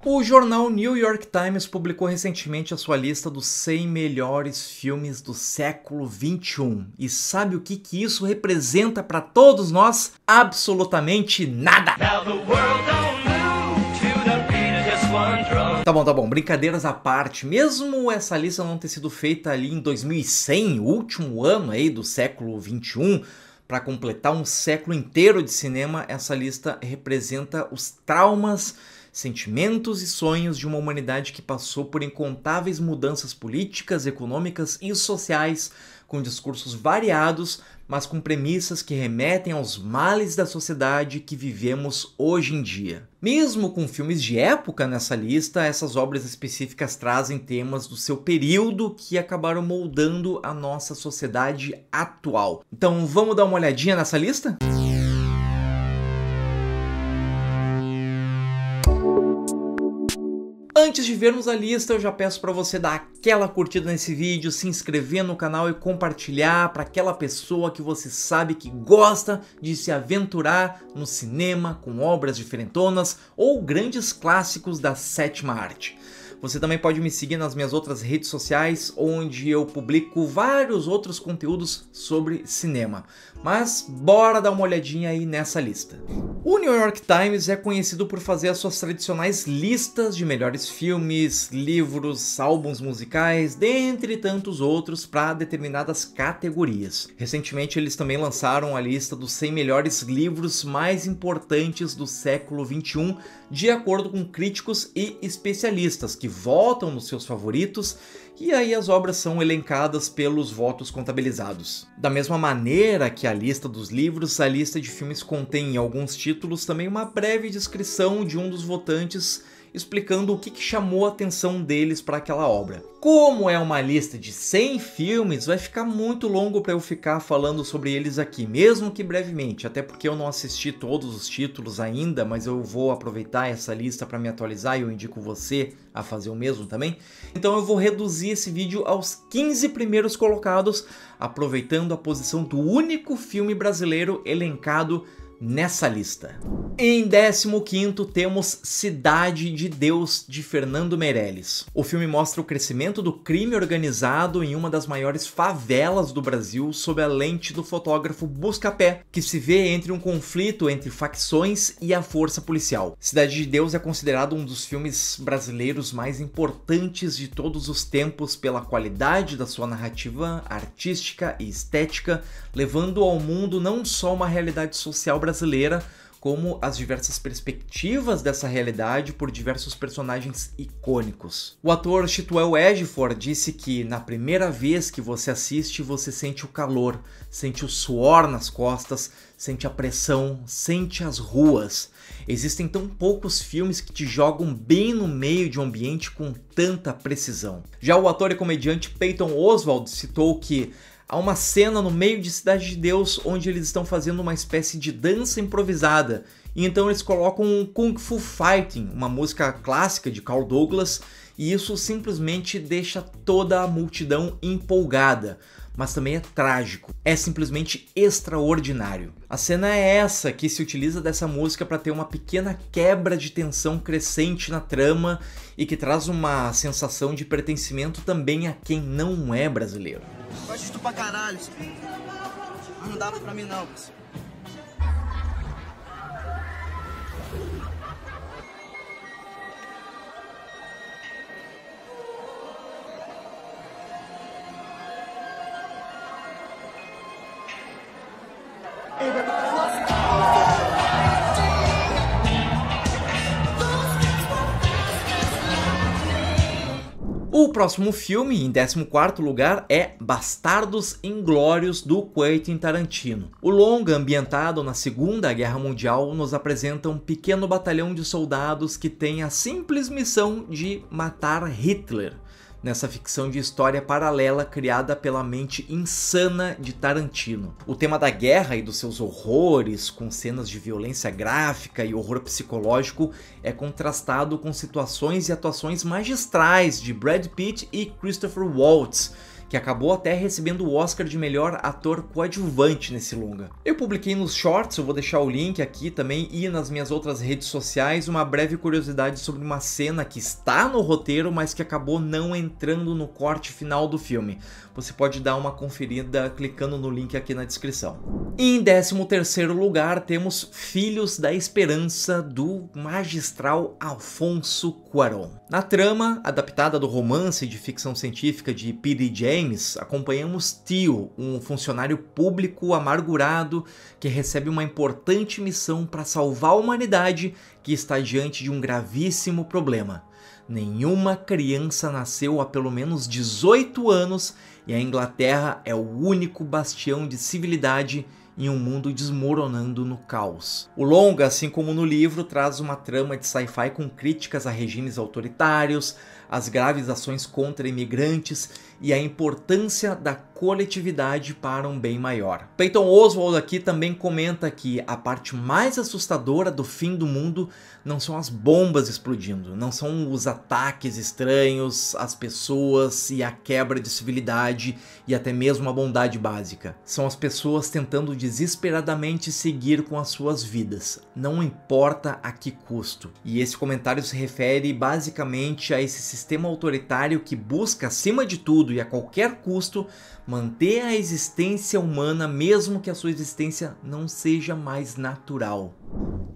O jornal New York Times publicou recentemente a sua lista dos 100 melhores filmes do século XXI. E sabe o que isso representa para todos nós? Absolutamente nada! Tá bom, brincadeiras à parte, mesmo essa lista não ter sido feita ali em 2100, o último ano aí do século XXI, para completar um século inteiro de cinema, essa lista representa os traumas, sentimentos e sonhos de uma humanidade que passou por incontáveis mudanças políticas, econômicas e sociais, com discursos variados, mas com premissas que remetem aos males da sociedade que vivemos hoje em dia. Mesmo com filmes de época nessa lista, essas obras específicas trazem temas do seu período que acabaram moldando a nossa sociedade atual. Então vamos dar uma olhadinha nessa lista? Antes de vermos a lista, eu já peço para você dar aquela curtida nesse vídeo, se inscrever no canal e compartilhar para aquela pessoa que você sabe que gosta de se aventurar no cinema com obras diferentonas ou grandes clássicos da sétima arte. Você também pode me seguir nas minhas outras redes sociais, onde eu publico vários outros conteúdos sobre cinema. Mas bora dar uma olhadinha aí nessa lista. O New York Times é conhecido por fazer as suas tradicionais listas de melhores filmes, livros, álbuns musicais, dentre tantos outros para determinadas categorias. Recentemente eles também lançaram a lista dos 100 melhores livros mais importantes do século XXI, de acordo com críticos e especialistas que votam nos seus favoritos, e aí as obras são elencadas pelos votos contabilizados. Da mesma maneira que a lista dos livros, a lista de filmes contém em alguns títulos também uma breve descrição de um dos votantes, explicando o que chamou a atenção deles para aquela obra. Como é uma lista de 100 filmes, vai ficar muito longo para eu ficar falando sobre eles aqui, mesmo que brevemente, até porque eu não assisti todos os títulos ainda, mas eu vou aproveitar essa lista para me atualizar e eu indico você a fazer o mesmo também. Então eu vou reduzir esse vídeo aos 15 primeiros colocados, aproveitando a posição do único filme brasileiro elencado nessa lista. Em 15º temos Cidade de Deus, de Fernando Meirelles. O filme mostra o crescimento do crime organizado em uma das maiores favelas do Brasil sob a lente do fotógrafo Buscapé, que se vê entre um conflito entre facções e a força policial. Cidade de Deus é considerado um dos filmes brasileiros mais importantes de todos os tempos pela qualidade da sua narrativa artística e estética, levando ao mundo não só uma realidade social brasileira, como as diversas perspectivas dessa realidade por diversos personagens icônicos. O ator Chiwetel Ejiofor disse que na primeira vez que você assiste, você sente o calor, sente o suor nas costas, sente a pressão, sente as ruas. Existem tão poucos filmes que te jogam bem no meio de um ambiente com tanta precisão. Já o ator e comediante Patton Oswalt citou que há uma cena no meio de Cidade de Deus onde eles estão fazendo uma espécie de dança improvisada, e então eles colocam um Kung Fu Fighting, uma música clássica de Carl Douglas, e isso simplesmente deixa toda a multidão empolgada. Mas também é trágico, é simplesmente extraordinário. A cena é essa que se utiliza dessa música para ter uma pequena quebra de tensão crescente na trama e que traz uma sensação de pertencimento também a quem não é brasileiro. Gosto de tu pra caralho, mas não dava pra mim não, moço. O próximo filme, em 14º lugar, é Bastardos Inglórios, do Quentin Tarantino. O longa, ambientado na Segunda Guerra Mundial, nos apresenta um pequeno batalhão de soldados que tem a simples missão de matar Hitler, nessa ficção de história paralela criada pela mente insana de Tarantino. O tema da guerra e dos seus horrores, com cenas de violência gráfica e horror psicológico, é contrastado com situações e atuações magistrais de Brad Pitt e Christopher Waltz, que acabou até recebendo o Oscar de melhor ator coadjuvante nesse longa. Eu publiquei nos shorts, eu vou deixar o link aqui também e nas minhas outras redes sociais, uma breve curiosidade sobre uma cena que está no roteiro, mas que acabou não entrando no corte final do filme. Você pode dar uma conferida clicando no link aqui na descrição. E em 13º lugar temos Filhos da Esperança, do magistral Alfonso Cuarón. Na trama, adaptada do romance de ficção científica de P.D. James, acompanhamos Tio, um funcionário público amargurado que recebe uma importante missão para salvar a humanidade que está diante de um gravíssimo problema. Nenhuma criança nasceu há pelo menos 18 anos e a Inglaterra é o único bastião de civilidade em um mundo desmoronando no caos. O longa, assim como no livro, traz uma trama de sci-fi com críticas a regimes autoritários, as graves ações contra imigrantes e a importância da coletividade para um bem maior. Peyton Oswald aqui também comenta que a parte mais assustadora do fim do mundo não são as bombas explodindo, não são os ataques estranhos, as pessoas e a quebra de civilidade e até mesmo a bondade básica. São as pessoas tentando desesperadamente seguir com as suas vidas, não importa a que custo. E esse comentário se refere basicamente a esse sistema autoritário que busca, acima de tudo e a qualquer custo, manter a existência humana, mesmo que a sua existência não seja mais natural.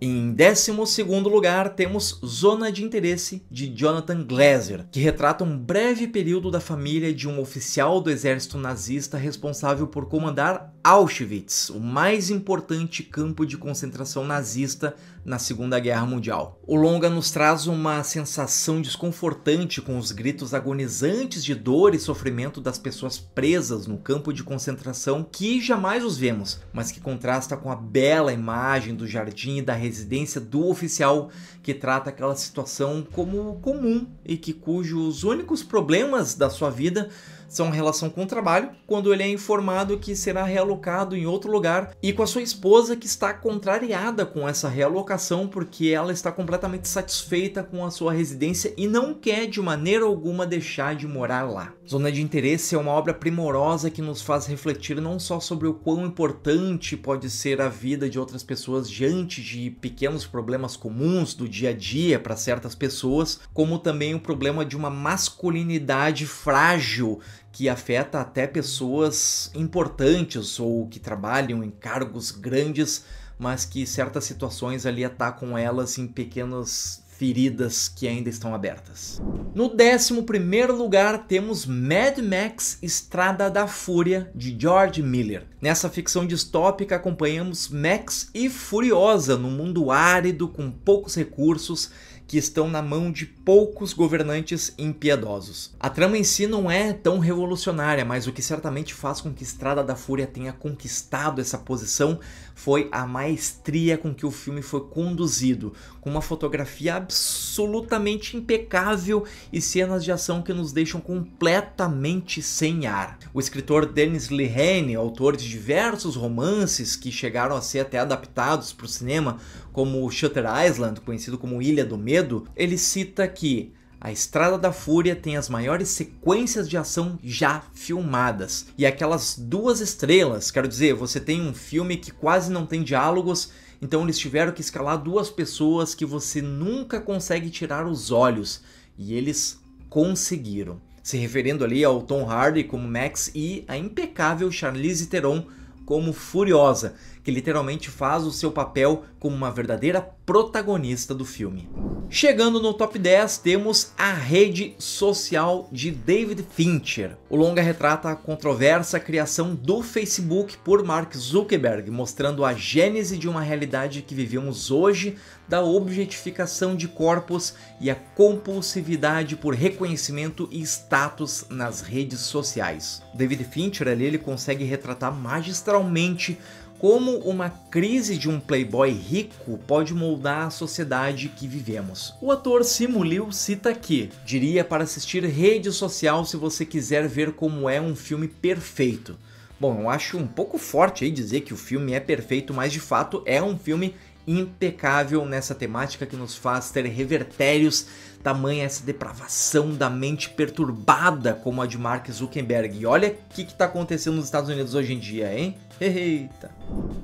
Em 12º lugar temos Zona de Interesse, de Jonathan Glazer, que retrata um breve período da família de um oficial do exército nazista responsável por comandar Auschwitz, o mais importante campo de concentração nazista na Segunda Guerra Mundial. O longa nos traz uma sensação desconfortante com os gritos agonizantes de dor e sofrimento das pessoas presas no campo de concentração que jamais os vemos, mas que contrasta com a bela imagem do jardim e da residência do oficial que trata aquela situação como comum e que cujos únicos problemas da sua vida são a relação com o trabalho, quando ele é informado que será realocado em outro lugar, e com a sua esposa que está contrariada com essa realocação porque ela está completamente satisfeita com a sua residência e não quer de maneira alguma deixar de morar lá. Zona de Interesse é uma obra primorosa que nos faz refletir não só sobre o quão importante pode ser a vida de outras pessoas diante de pequenos problemas comuns do dia a dia para certas pessoas, como também o problema de uma masculinidade frágil que afeta até pessoas importantes ou que trabalham em cargos grandes, mas que certas situações ali atacam elas em pequenas feridas que ainda estão abertas. No 11º lugar temos Mad Max Estrada da Fúria, de George Miller. Nessa ficção distópica acompanhamos Max e Furiosa num mundo árido com poucos recursos que estão na mão de poucos governantes impiedosos. A trama em si não é tão revolucionária, mas o que certamente faz com que Estrada da Fúria tenha conquistado essa posição foi a maestria com que o filme foi conduzido, com uma fotografia absolutamente impecável e cenas de ação que nos deixam completamente sem ar. O escritor Denis Lehane, autor de diversos romances que chegaram a ser até adaptados para o cinema, como Shutter Island, conhecido como Ilha do Medo, ele cita que a Estrada da Fúria tem as maiores sequências de ação já filmadas. E aquelas 2 estrelas, quero dizer, você tem um filme que quase não tem diálogos, então eles tiveram que escalar 2 pessoas que você nunca consegue tirar os olhos. E eles conseguiram. Se referindo ali ao Tom Hardy como Max e a impecável Charlize Theron como Furiosa, que literalmente faz o seu papel como uma verdadeira protagonista do filme. Chegando no top 10 temos A Rede Social, de David Fincher. O longa retrata a controversa criação do Facebook por Mark Zuckerberg, mostrando a gênese de uma realidade que vivemos hoje, da objetificação de corpos e a compulsividade por reconhecimento e status nas redes sociais. David Fincher ali ele consegue retratar magistralmente como uma crise de um playboy rico pode moldar a sociedade que vivemos. O ator Simu Liu cita que, diria para assistir Rede Social se você quiser ver como é um filme perfeito. Bom, eu acho um pouco forte aí dizer que o filme é perfeito, mas de fato é um filme impecável nessa temática que nos faz ter revertérios tamanha essa depravação da mente perturbada como a de Mark Zuckerberg. E olha o que está acontecendo nos Estados Unidos hoje em dia, hein? Eita!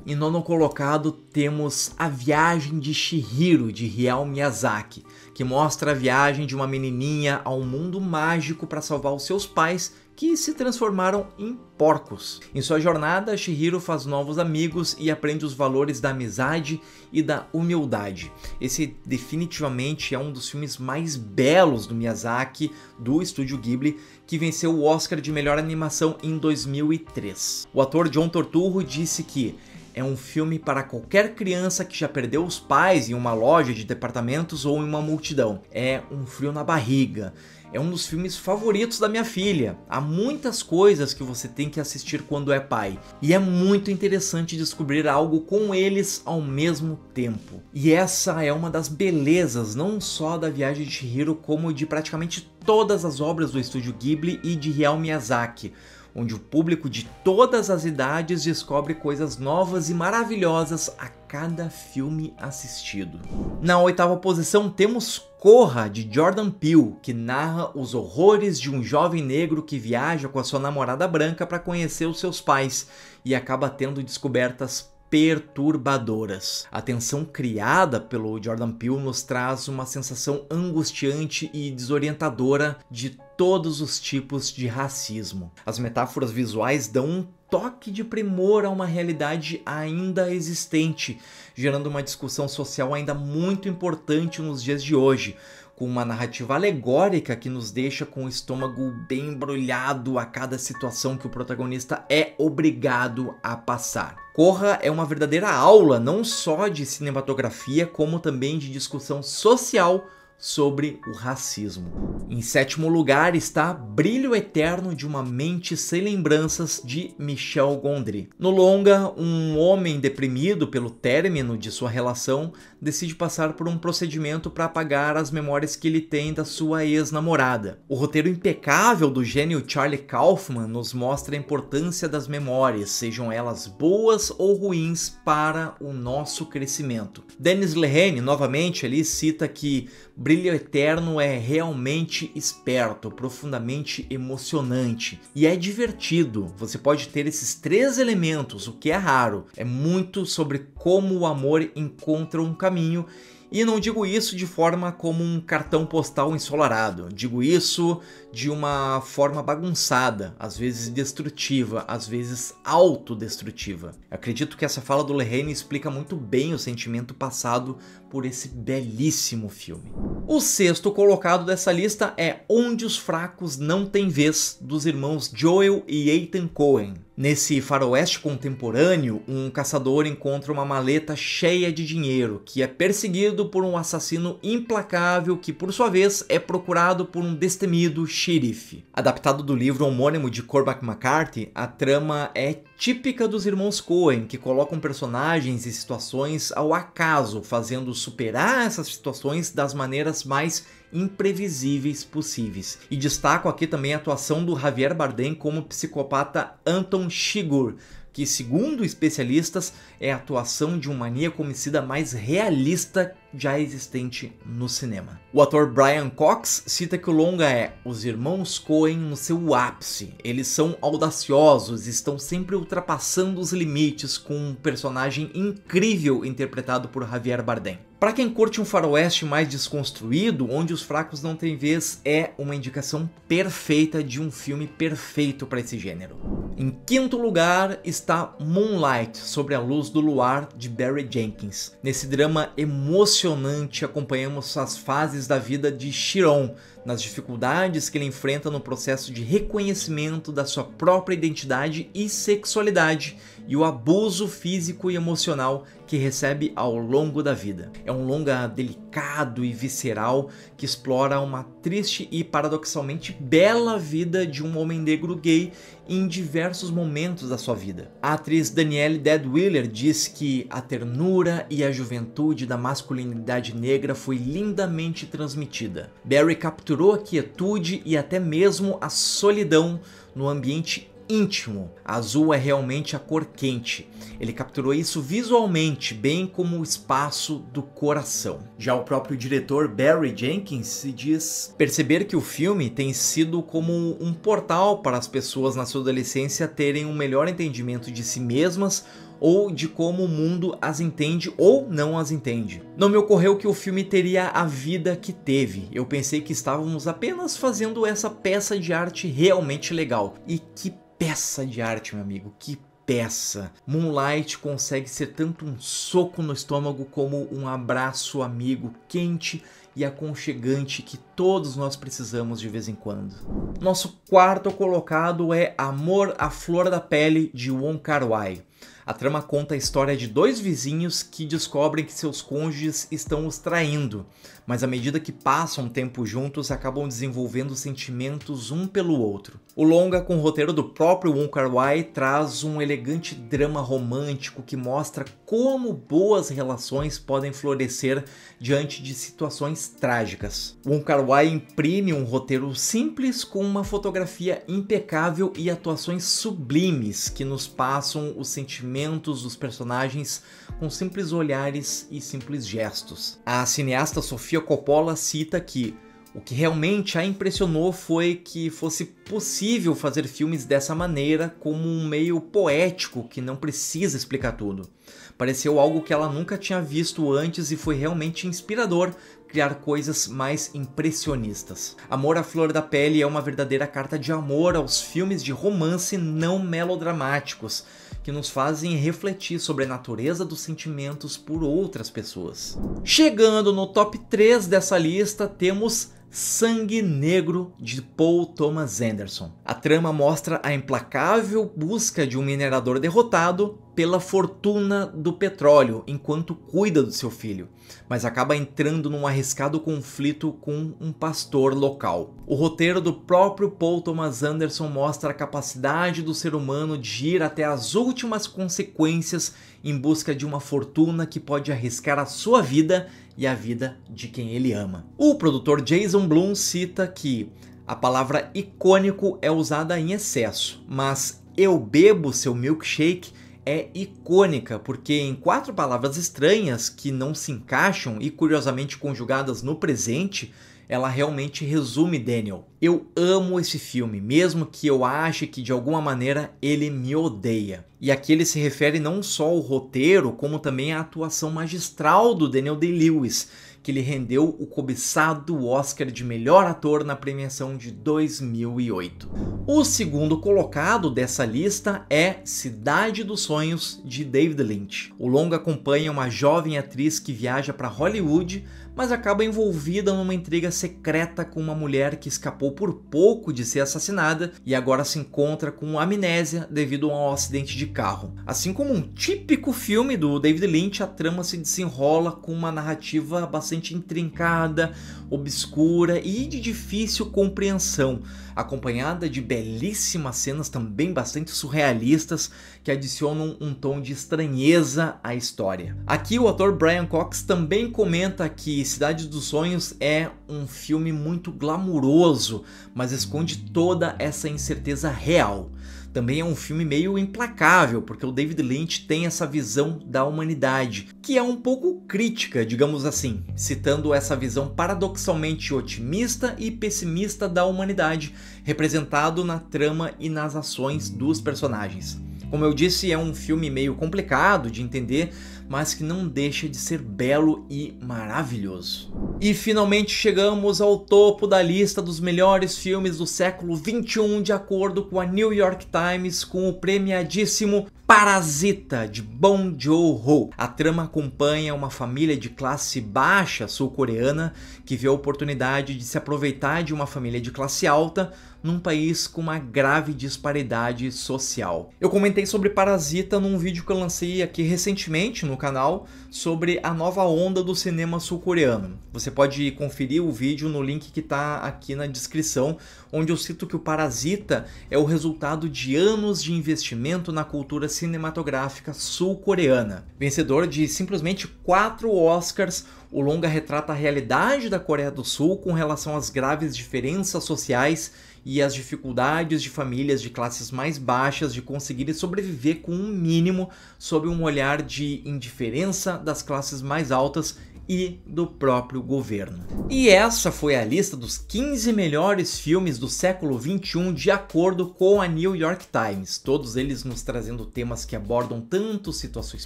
Em nono colocado temos A Viagem de Chihiro, de Hayao Miyazaki, que mostra a viagem de uma menininha ao mundo mágico para salvar os seus pais, que se transformaram em porcos. Em sua jornada, Chihiro faz novos amigos e aprende os valores da amizade e da humildade. Esse definitivamente é um dos filmes mais belos do Miyazaki, do estúdio Ghibli, que venceu o Oscar de melhor animação em 2003. O ator John Turturro disse que é um filme para qualquer criança que já perdeu os pais em uma loja de departamentos ou em uma multidão. É um frio na barriga. É um dos filmes favoritos da minha filha. Há muitas coisas que você tem que assistir quando é pai. E é muito interessante descobrir algo com eles ao mesmo tempo. E essa é uma das belezas, não só da Viagem de Chihiro, como de praticamente todas as obras do estúdio Ghibli e de Hayao Miyazaki, onde o público de todas as idades descobre coisas novas e maravilhosas a cada filme assistido. Na oitava posição temos Corra, de Jordan Peele, que narra os horrores de um jovem negro que viaja com a sua namorada branca para conhecer os seus pais e acaba tendo descobertas perturbadoras. A tensão criada pelo Jordan Peele nos traz uma sensação angustiante e desorientadora de todos os tipos de racismo. As metáforas visuais dão um toque de primor a uma realidade ainda existente, gerando uma discussão social ainda muito importante nos dias de hoje, com uma narrativa alegórica que nos deixa com o estômago bem embrulhado a cada situação que o protagonista é obrigado a passar. Corra é uma verdadeira aula não só de cinematografia, como também de discussão social sobre o racismo. Em sétimo lugar está Brilho Eterno de uma Mente Sem Lembranças, de Michel Gondry. No longa, um homem deprimido pelo término de sua relação decide passar por um procedimento para apagar as memórias que ele tem da sua ex-namorada. O roteiro impecável do gênio Charlie Kaufman nos mostra a importância das memórias, sejam elas boas ou ruins, para o nosso crescimento. Denis Lehane, novamente, ali cita que Brilho Eterno é realmente esperto, profundamente emocionante e é divertido. Você pode ter esses três elementos, o que é raro. É muito sobre como o amor encontra um caminho. E não digo isso de forma como um cartão postal ensolarado, digo isso de uma forma bagunçada, às vezes destrutiva, às vezes autodestrutiva. Acredito que essa fala do Lehane explica muito bem o sentimento passado por esse belíssimo filme. O sexto colocado dessa lista é Onde os Fracos Não Têm Vez, dos irmãos Joel e Ethan Coen. Nesse faroeste contemporâneo, um caçador encontra uma maleta cheia de dinheiro, que é perseguido por um assassino implacável que, por sua vez, é procurado por um destemido xerife. Adaptado do livro homônimo de Cormac McCarthy, a trama é típica dos irmãos Coen, que colocam personagens e situações ao acaso, fazendo superar essas situações das maneiras mais imprevisíveis possíveis. E destaco aqui também a atuação do Javier Bardem como psicopata Anton Chigurh, que, segundo especialistas, é a atuação de um maníaco homicida mais realista já existente no cinema. O ator Brian Cox cita que o longa é Os Irmãos Coen no seu ápice. Eles são audaciosos, estão sempre ultrapassando os limites, com um personagem incrível interpretado por Javier Bardem. Para quem curte um faroeste mais desconstruído, Onde os Fracos Não Têm Vez é uma indicação perfeita de um filme perfeito para esse gênero. Em quinto lugar está Moonlight, Sobre a Luz do Luar, de Barry Jenkins. Nesse drama emocionante, acompanhamos as fases da vida de Chiron, nas dificuldades que ele enfrenta no processo de reconhecimento da sua própria identidade e sexualidade, e o abuso físico e emocional que recebe ao longo da vida. É um longa delicado e visceral que explora uma triste e paradoxalmente bela vida de um homem negro gay em diversos momentos da sua vida. A atriz Danielle Deadwiller diz que a ternura e a juventude da masculinidade negra foi lindamente transmitida. Barry capturou a quietude e até mesmo a solidão no ambiente íntimo. Azul é realmente a cor quente. Ele capturou isso visualmente, bem como o espaço do coração. Já o próprio diretor Barry Jenkins se diz perceber que o filme tem sido como um portal para as pessoas na sua adolescência terem um melhor entendimento de si mesmas ou de como o mundo as entende ou não as entende. Não me ocorreu que o filme teria a vida que teve. Eu pensei que estávamos apenas fazendo essa peça de arte realmente legal. E que peça de arte, meu amigo, que peça. Moonlight consegue ser tanto um soco no estômago como um abraço amigo quente e aconchegante que todos nós precisamos de vez em quando. Nosso quarto colocado é Amor à Flor da Pele, de Wong Kar-wai. A trama conta a história de dois vizinhos que descobrem que seus cônjuges estão os traindo, mas à medida que passam tempo juntos, acabam desenvolvendo sentimentos um pelo outro. O longa, com o roteiro do próprio Wong Kar-wai, traz um elegante drama romântico que mostra como boas relações podem florescer diante de situações trágicas. Wong Kar-wai imprime um roteiro simples com uma fotografia impecável e atuações sublimes que nos passam os sentimentos dos personagens com simples olhares e simples gestos. A cineasta Sofia Coppola cita que o que realmente a impressionou foi que fosse possível fazer filmes dessa maneira, como um meio poético que não precisa explicar tudo. Pareceu algo que ela nunca tinha visto antes e foi realmente inspirador criar coisas mais impressionistas. Amor à Flor da Pele é uma verdadeira carta de amor aos filmes de romance não melodramáticos, que nos fazem refletir sobre a natureza dos sentimentos por outras pessoas. Chegando no top 3 dessa lista, temos Sangue Negro, de Paul Thomas Anderson. A trama mostra a implacável busca de um minerador derrotado pela fortuna do petróleo enquanto cuida do seu filho, mas acaba entrando num arriscado conflito com um pastor local. O roteiro do próprio Paul Thomas Anderson mostra a capacidade do ser humano de ir até as últimas consequências em busca de uma fortuna que pode arriscar a sua vida e a vida de quem ele ama. O produtor Jason Blum cita que a palavra icônico é usada em excesso, mas eu bebo seu milkshake é icônica, porque em 4 palavras estranhas que não se encaixam e curiosamente conjugadas no presente, ela realmente resume Daniel. Eu amo esse filme, mesmo que eu ache que de alguma maneira ele me odeia. E aqui ele se refere não só ao roteiro, como também à atuação magistral do Daniel Day-Lewis, que lhe rendeu o cobiçado Oscar de melhor ator na premiação de 2008. O segundo colocado dessa lista é Cidade dos Sonhos, de David Lynch. O longa acompanha uma jovem atriz que viaja para Hollywood, mas acaba envolvida numa intriga secreta com uma mulher que escapou por pouco de ser assassinada e agora se encontra com amnésia devido a um acidente de carro. Assim como um típico filme do David Lynch, a trama se desenrola com uma narrativa bastante intrincada, obscura e de difícil compreensão, acompanhada de belíssimas cenas também bastante surrealistas que adicionam um tom de estranheza à história. Aqui o ator Brian Cox também comenta que Cidade dos Sonhos é um filme muito glamuroso, mas esconde toda essa incerteza real. Também é um filme meio implacável, porque o David Lynch tem essa visão da humanidade, que é um pouco crítica, digamos assim, citando essa visão paradoxalmente otimista e pessimista da humanidade, representado na trama e nas ações dos personagens. Como eu disse, é um filme meio complicado de entender, mas que não deixa de ser belo e maravilhoso. E finalmente chegamos ao topo da lista dos melhores filmes do século XXI, de acordo com a New York Times, com o premiadíssimo Parasita, de Bong Joon-ho. A trama acompanha uma família de classe baixa sul-coreana que vê a oportunidade de se aproveitar de uma família de classe alta num país com uma grave disparidade social. Eu comentei sobre Parasita num vídeo que eu lancei aqui recentemente no canal sobre a nova onda do cinema sul-coreano. Você pode conferir o vídeo no link que está aqui na descrição, onde eu cito que o Parasita é o resultado de anos de investimento na cultura cinematográfica sul-coreana. Vencedor de simplesmente 4 Oscars, o longa retrata a realidade da Coreia do Sul com relação às graves diferenças sociais e as dificuldades de famílias de classes mais baixas de conseguirem sobreviver com um mínimo sob um olhar de indiferença das classes mais altas e do próprio governo. E essa foi a lista dos 15 melhores filmes do século XXI de acordo com a New York Times, todos eles nos trazendo temas que abordam tanto situações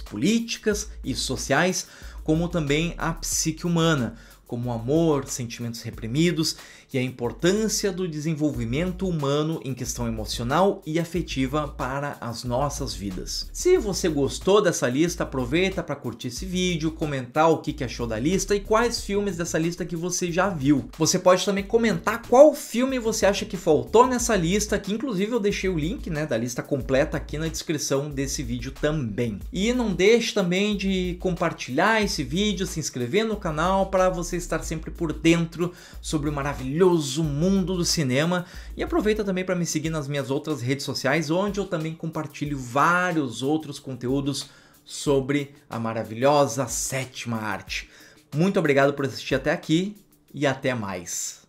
políticas e sociais, como também a psique humana, como o amor, sentimentos reprimidos e a importância do desenvolvimento humano em questão emocional e afetiva para as nossas vidas. Se você gostou dessa lista, aproveita para curtir esse vídeo, comentar o que achou da lista e quais filmes dessa lista que você já viu. Você pode também comentar qual filme você acha que faltou nessa lista, que inclusive eu deixei o link, né, da lista completa aqui na descrição desse vídeo também. E não deixe também de compartilhar esse vídeo, se inscrever no canal para você estar sempre por dentro sobre o maravilhoso mundo do cinema, e aproveita também para me seguir nas minhas outras redes sociais, onde eu também compartilho vários outros conteúdos sobre a maravilhosa sétima arte. Muito obrigado por assistir até aqui e até mais.